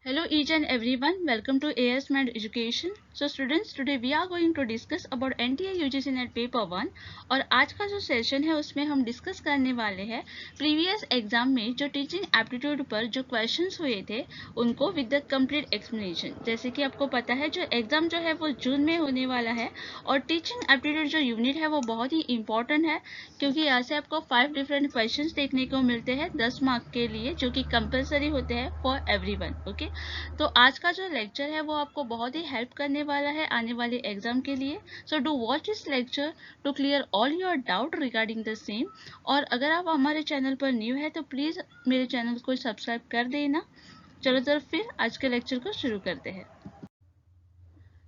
Hello each and everyone, welcome to AS Med Education. So students, today we are going to discuss about NTA UGC NET paper 1 और आज का जो session है उसमें हम discuss करने वाले हैं प्रीवियस एग्जाम में जो टीचिंग एप्टीट्यूड पर जो क्वेश्चंस हुए थे उनको विद द कंप्लीट एक्सप्लेनेशन। जैसे कि आपको पता है जो एग्जाम जो है वो जून में होने वाला है और टीचिंग एप्टीट्यूड जो यूनिट है वो बहुत ही इंपॉर्टेंट है क्योंकि यहाँ से आपको 5 डिफरेंट क्वेश्चंस देखने को मिलते हैं 10 मार्क के लिए जो कि कंपलसरी होते हैं फॉर एवरीवन। ओके, तो आज का जो लेक्चर है वो आपको बहुत ही हेल्प करने वाला है आने वाले एग्जाम के लिए। So do watch this lecture to clear all your doubt regarding the same. और अगर आप हमारे चैनल पर न्यू है तो प्लीज मेरे चैनल को सब्सक्राइब कर देना। चलो तो फिर आज के लेक्चर को शुरू करते हैं।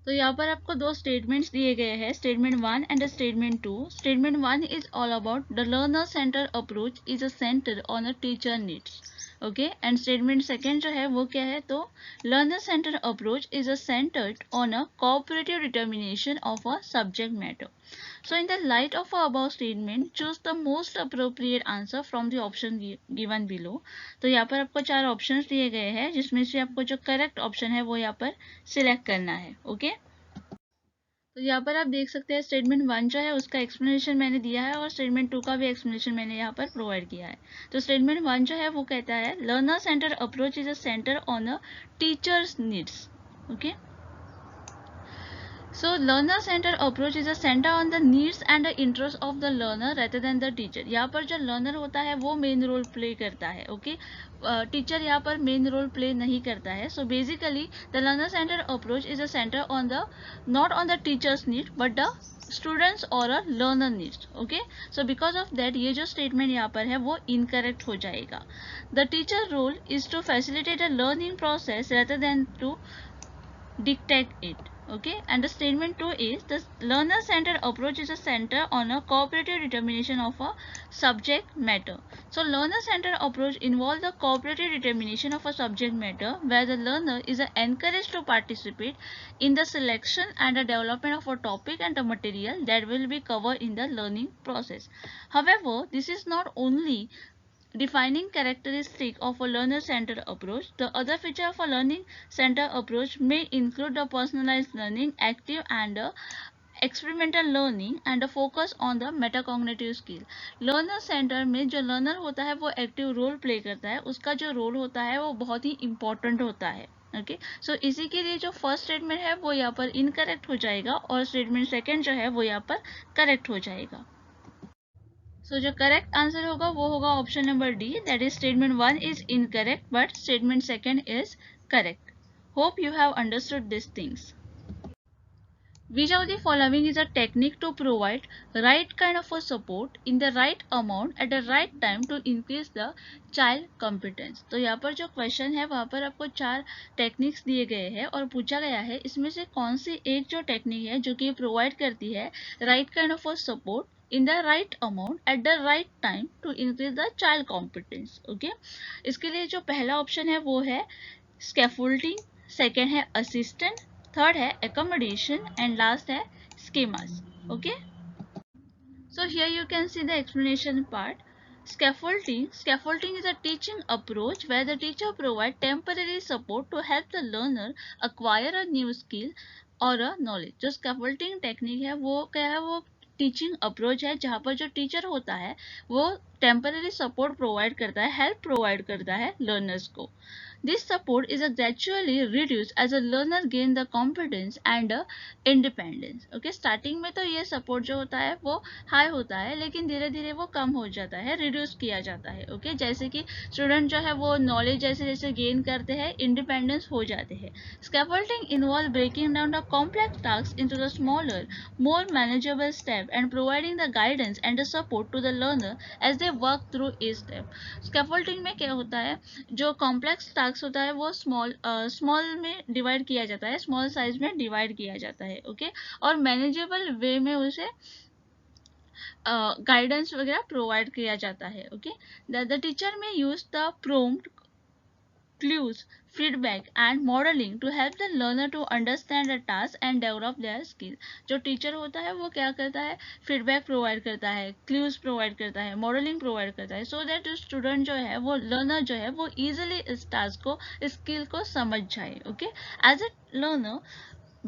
तो यहाँ पर आपको दो स्टेटमेंट्स दिए गए हैं, statement 1 and statement 2। Statement 1 is all about the learner centre approach is a centre on a teacher needs. Okay, and statement second जो है वो क्या है, तो learner centre approach is a centred on a cooperative determination of a subject matter. So in the light of our above statement, choose the most appropriate answer from the option given below. तो यहाँ पर आपको चार options दिए गए हैं जिसमें से आपको जो करेक्ट ऑप्शन है वो यहाँ पर सिलेक्ट करना है। ओके, तो यहाँ पर आप देख सकते हैं स्टेटमेंट 1 जो है उसका एक्सप्लेनेशन मैंने दिया है और स्टेटमेंट 2 का भी एक्सप्लेनेशन मैंने यहाँ पर प्रोवाइड किया है। तो स्टेटमेंट 1 जो है वो कहता है learner centre approach is a centre on a teachers needs. Okay, so learner centered approach is a center on the needs and the interest of the learner rather than the teacher। यहाँ पर जो learner होता है वो main role play करता है। Okay, teacher यहाँ पर मेन रोल प्ले नहीं करता है। So basically the learner centre approach is a centre on the not on the teachers need but the students और a learner needs. Okay, so because of that ये जो statement यहाँ पर है वो इनकरेक्ट हो जाएगा। The teacher role is to facilitate a learning process rather than to dictate it. Okay, and the statement 2 is the learner centered approach is a center on a cooperative determination of a subject matter. So learner centered approach involves the cooperative determination of a subject matter where the learner is encouraged to participate in the selection and the development of a topic and the material that will be covered in the learning process. However, this is not only defining characteristic of a learner-centered approach. The other feature of a learning-centered approach may include the personalized learning, active and experimental learning and focus on the metacognitive skill. Learner centre में जो learner होता है वो active role play करता है, उसका जो role होता है वो बहुत ही इंपॉर्टेंट होता है। ओके, सो इसी के लिए जो फर्स्ट स्टेटमेंट है वो यहाँ पर इनकरेक्ट हो जाएगा और स्टेटमेंट सेकेंड जो है वो यहाँ पर करेक्ट हो जाएगा। सो जो करेक्ट आंसर होगा वो होगा option number D, that is statement 1 is incorrect but statement second is correct. Hope you have understood this things. Which of the following is a technique to provide right kind of a support in the right amount at the right time to increase the child competence। तो यहाँ पर जो question है वहाँ पर आपको चार techniques दिए गए हैं और पूछा गया है इसमें से कौन सी एक जो टेक्निक है जो कि प्रोवाइड करती है right kind of a support in the right amount at the right time to increase the child competence. Okay, इसके लिए जो पहला ऑप्शन है वो है स्कैफोल्डिंग, सेकेंड है असिस्टेंट, थर्ड है accommodation and last है schemas. Okay, so here you can see the explanation part. Scaffolding is a teaching approach where the teacher provides temporary support to help the learner acquire a new skill or a knowledge। जो scaffolding technique है वो क्या है, वो teaching approach है जहाँ पर जो टीचर होता है वो टेम्पररी सपोर्ट प्रोवाइड करता है, हेल्प प्रोवाइड करता है लर्नर्स को। This support is gradually reduced as a learner gain the competence and independence। Okay, starting में तो ये सपोर्ट जो होता है वो हाई होता है लेकिन धीरे धीरे वो कम हो जाता है, रिड्यूस किया जाता है। ओके, जैसे कि स्टूडेंट जो है वो नॉलेज जैसे जैसे गेन करते हैं इंडिपेंडेंस हो जाते हैं। Scaffolding involve breaking down the complex task into the smaller more manageable step and providing the guidance and the support to the learner as they work through each step। Scaffolding में क्या होता है, जो complex task होता है वो small में divide किया जाता है, स्मॉल साइज में डिवाइड किया जाता है। ओके, और मैनेजेबल वे में उसे गाइडेंस वगैरह प्रोवाइड किया जाता है। ओके, द टीचर में use the prompt clues, feedback and modeling to help the learner to understand the task and develop their skill. जो टीचर होता है वो क्या करता है, फीडबैक प्रोवाइड करता है, क्लूज प्रोवाइड करता है, मॉडलिंग प्रोवाइड करता है, सो दैट स्टूडेंट जो है वो लर्नर जो है वो इजीली इस टास्क को, स्किल को समझ जाए. Okay, as a learner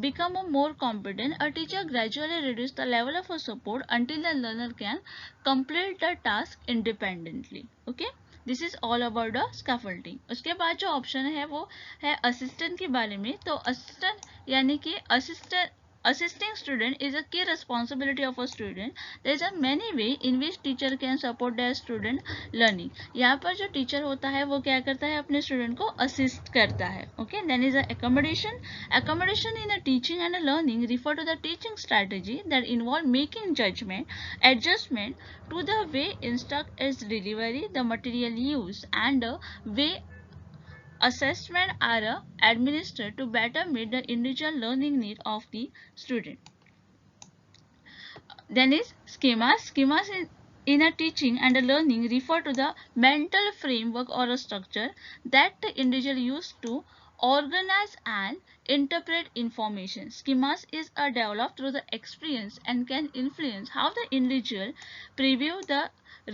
become more competent, a teacher gradually reduces the level of support until the learner can complete the task independently. Okay, this is all about the scaffolding. उसके बाद जो option है वो है assistant के बारे में. तो असिस्टेंट यानी कि assisting student is a key responsibility of a student. There is a many way in which teacher can support their student learning. यहाँ पर जो टीचर होता है वो क्या करता है, अपने स्टूडेंट को असिस्ट करता है. Okay, then is accommodation in a teaching and a learning refer to the teaching strategy that involve making judgment, adjustment to the way instruct is delivery, the material used and the way assessment are administered to better meet the individual learning need of the student. Then is schemas. Schemas in a teaching and a learning refer to the mental framework or a structure that the individual use to organize and interpret information. Schemas is developed through the experience and can influence how the individual preview the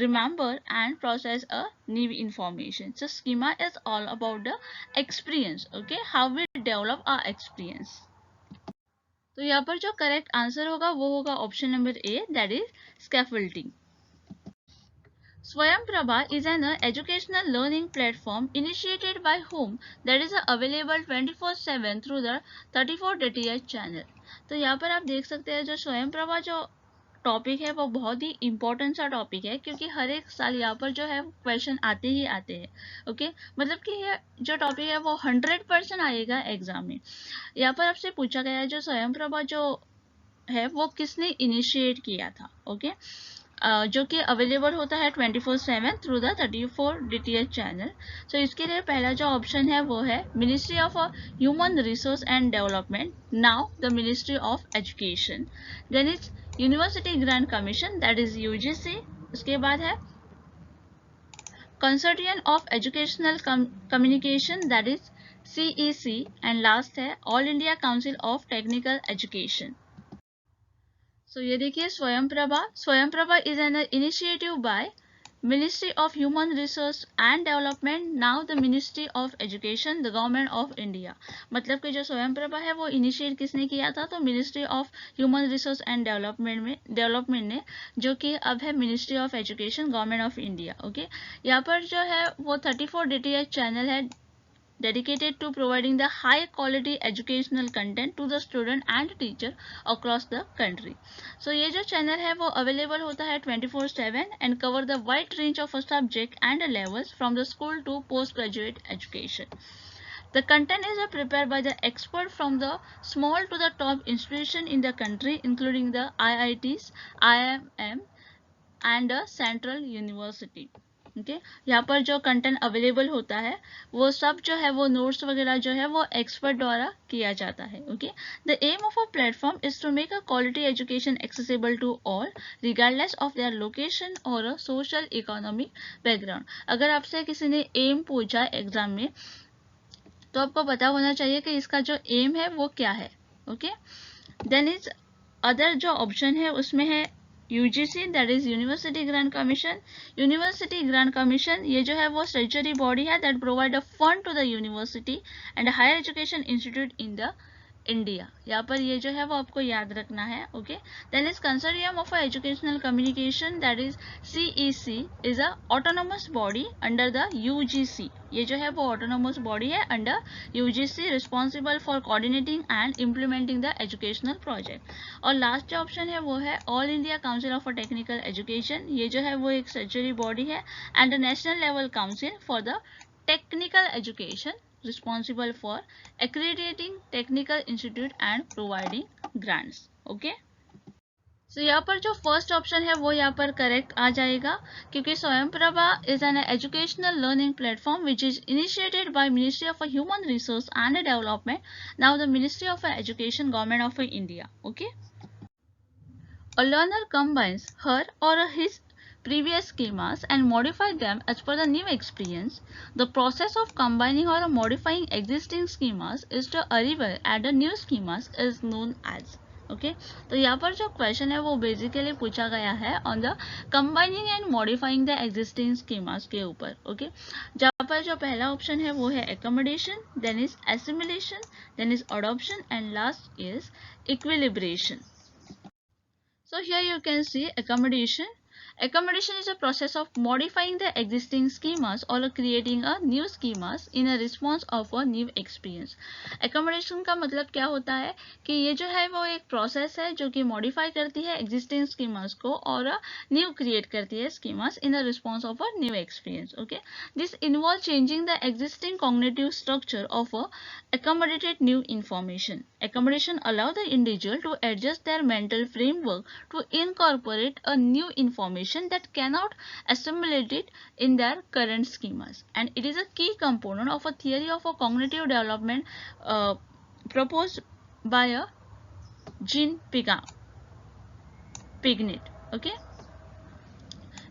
remember and process a new information. So schema is all about the experience. Okay, how we develop our experience. तो यहाँ पर जो correct answer होगा वो होगा option number A, that is scaffolding. Swayamprabha is an educational learning platform initiated by whom that is available 24/7 through the 34 DTH channel. तो यहाँ पर आप देख सकते हैं जो स्वयंप्रभा जो टॉपिक है वो बहुत ही इंपॉर्टेंट सा टॉपिक है, क्योंकि हर एक साल यहाँ पर जो है क्वेश्चन आते ही आते हैं. ओके, मतलब कि ये जो टॉपिक है वो 100% आएगा एग्जाम में. यहाँ पर आपसे पूछा गया है जो स्वयंप्रभा जो है वो किसने इनिशिएट किया था. ओके, जो कि अवेलेबल होता है 24/7 through the 34 DTH channel. So इसके लिए पहला जो ऑप्शन है वो है ministry of human resource and development, now the ministry of education. Then is university grant commission, that is UGC. उसके बाद है consortium of educational communication, that is CEC. And last है all India council of technical education. So ये देखिए Swayamprabha is an initiative by Ministry of Human Resource and Development, now the Ministry of Education, the Government of India. मतलब कि जो स्वयंप्रभा है वो initiate किसने किया था, तो ministry of human resource and development ने, जो कि अब है ministry of education, government of India. Okay, यहाँ पर जो है वो 34 DTH चैनल है dedicated to providing the high quality educational content to the student and teacher across the country. So ये जो channel है वो available होता है 24/7 and cover the wide range of a subject and levels from the school to postgraduate education. The content is prepared by the expert from the small to the top institution in the country, including the IITs, IIM and the Central University. Okay, यहाँ पर जो content available होता है वो सब जो है वो नोट्स वगैरह जो है वो एक्सपर्ट द्वारा किया जाता है. Okay, the aim of a platform is to make a quality education accessible to all regardless of their location और सोशल इकोनॉमिक बैकग्राउंड. अगर आपसे किसी ने एम पूछा एग्जाम में तो आपको पता होना चाहिए कि इसका जो एम है वो क्या है. ओके, देन इज अदर जो ऑप्शन है उसमें है UGC, that is university grant commission. University grant commission ये जो है वो स्टैट्यूटरी बॉडी है that provide a fund to the university and higher education institute in the India. यहाँ पर ये जो है वो आपको याद रखना है. Okay, then is consortium of educational communication, that is CEC, is a autonomous body under the UGC. ये जो है वो ऑटोनोमस बॉडी है under UGC, responsible for coordinating and implementing the educational project. और लास्ट जो ऑप्शन है वो है all India council of technical education. ये जो है वो एक स्टैट्यूटरी बॉडी है and national level council for the technical education, responsible for accrediting technical institute and providing grants. Okay, so यहाँ पर जो फर्स्ट ऑप्शन है वो यहाँ पर करेक्ट आ जाएगा, क्योंकि Swayamprabha is an educational learning platform which is initiated by ministry of human resource and development, now the ministry of education, government of India. Okay, a learner combines her or his previous schemas and modify them as per the new experience. The process of combining or modifying existing schemas is to arrive at the new schemas is known as. Okay तो यहाँ पर जो question है वो basically पूछा गया है on the combining and modifying the existing schemas के ऊपर. ओके जहाँ पर जो पहला ऑप्शन है वो है accommodation, then is assimilation, then is adoption and last is equilibration. So here you can see accommodation. Accommodation is a process of modifying the existing schemas or creating a new schemas in a response of a new experience. Accommodation का मतलब क्या होता है कि ये जो है वो एक प्रोसेस है जो कि मॉडिफाई करती है एग्जिस्टिंग स्कीमास को और न्यू क्रिएट करती है schemas in a response of a new experience. Okay this involve changing the existing cognitive structure of a accommodated new information. Accommodation allow the individual to adjust their mental framework to incorporate a new information that cannot assimilate it in their current schemas, and it is a key component of a theory of a cognitive development proposed by a Jean Piaget. Okay.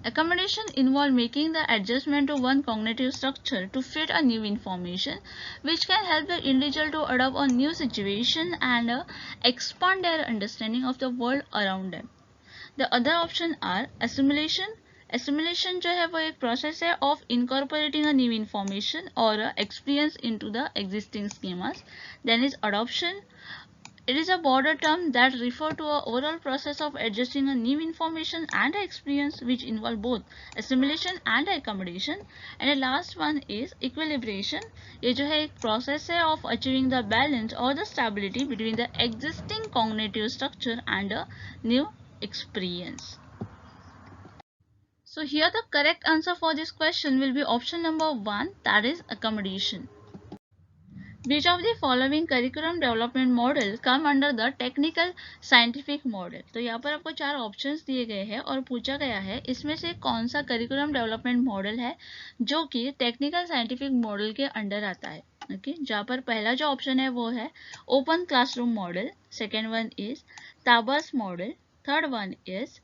Accommodation involves making the adjustment to one cognitive structure to fit a new information, which can help the individual to adopt a new situation and expand their understanding of the world around them. The other option are assimilation. Assimilation जो है वो एक process है of incorporating a new information or experience into the existing schemas. Then is adoption. It is a broader term that refers to a overall process of adjusting a new information and experience which involve both assimilation and accommodation. And the last one is equilibration. ये जो है एक process है of achieving the balance or the stability between the existing cognitive structure and a new experience. So here the correct answer for this question will be option number 1, that is accommodation. Which of the following curriculum development model come under the technical scientific model? तो यहाँ पर आपको 4 options दिए गए हैं और पूछा गया है इसमें से कौन सा करिकुलम डेवलपमेंट मॉडल है जो कि टेक्निकल साइंटिफिक मॉडल के अंडर आता है. ओके जहाँ पर पहला जो ऑप्शन है वो है open classroom model, second one is Taba's model, third one is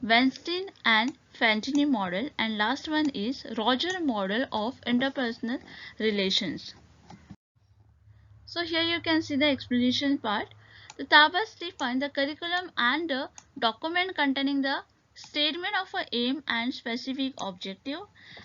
Weinstein and Fantini model, and last one is Roger model of interpersonal relations. So here you can see the explanation part. The Tabas define the curriculum and the document containing the statement of a aim and specific objective.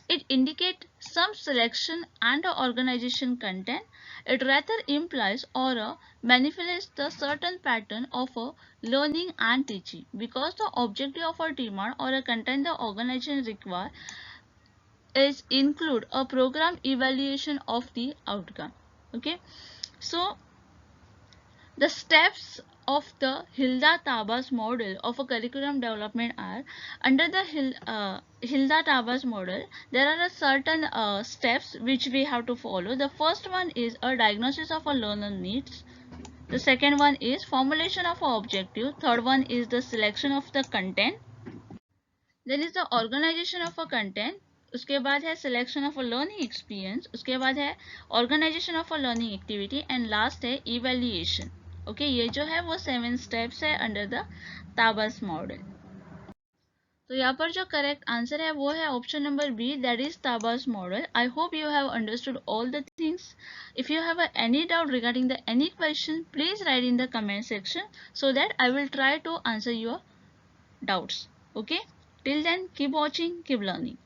It indicates some selection and organization content. It rather implies or manifests the certain pattern of a learning and teaching because the objective of a demand or a content the organization require is include a program evaluation of the outcome. Okay. So, the steps of the Hilda-Tabas model of a curriculum development are under the Hilda-Tabas model. There are a certain steps which we have to follow. The first one is a diagnosis of a learner needs. The second one is formulation of an objective. Third one is the selection of the content. Then is the organization of a content. उसके बाद है selection of a learning experience, उसके बाद है organisation of a learning activity and last है evaluation. Okay ये जो है वो 7 स्टेप्स है अंडर द ताबस मॉडल. तो यहाँ पर जो करेक्ट आंसर है वो है option number B, that is Taba's model. I hope you have understood all the things. If you have any doubt regarding the any question please write in the comment section so that I will try to answer your doubts. Okay, till then keep watching, keep learning.